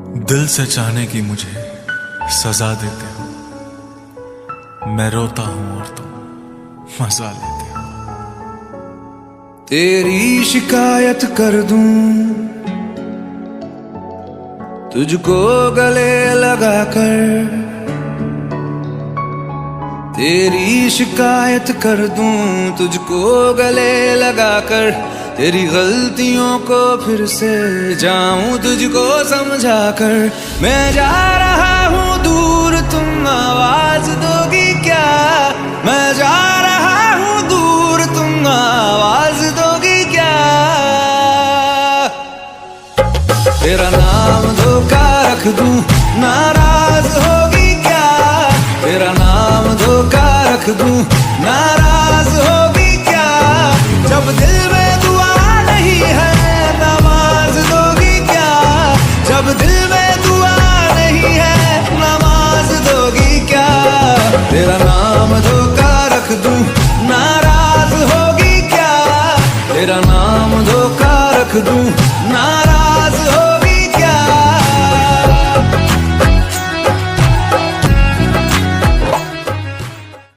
दिल से चाहने की मुझे सजा देते हो, मैं रोता हूं और तुम मजा लेते हो। तेरी शिकायत कर दूं तुझको गले लगाकर, तेरी शिकायत कर दूं तुझको गले लगाकर, तेरी गलतियों को फिर से जाऊं तुझको समझाकर। मैं जा रहा हूं दूर, तुम आवाज दोगी क्या? मैं जा रहा हूं दूर, तुम आवाज दोगी क्या? तेरा नाम धोखा रख दूं, नाराज होगी क्या? तेरा नाम धोखा रख दूं, नाराज होगी क्या? जब दिल में दुआ नहीं है, नमाज दोगी क्या? जब दिल में दुआ नहीं है, नमाज दोगी क्या? तेरा नाम धोखा रख दूं, नाराज होगी क्या? तेरा नाम धोखा रख दूं, नाराज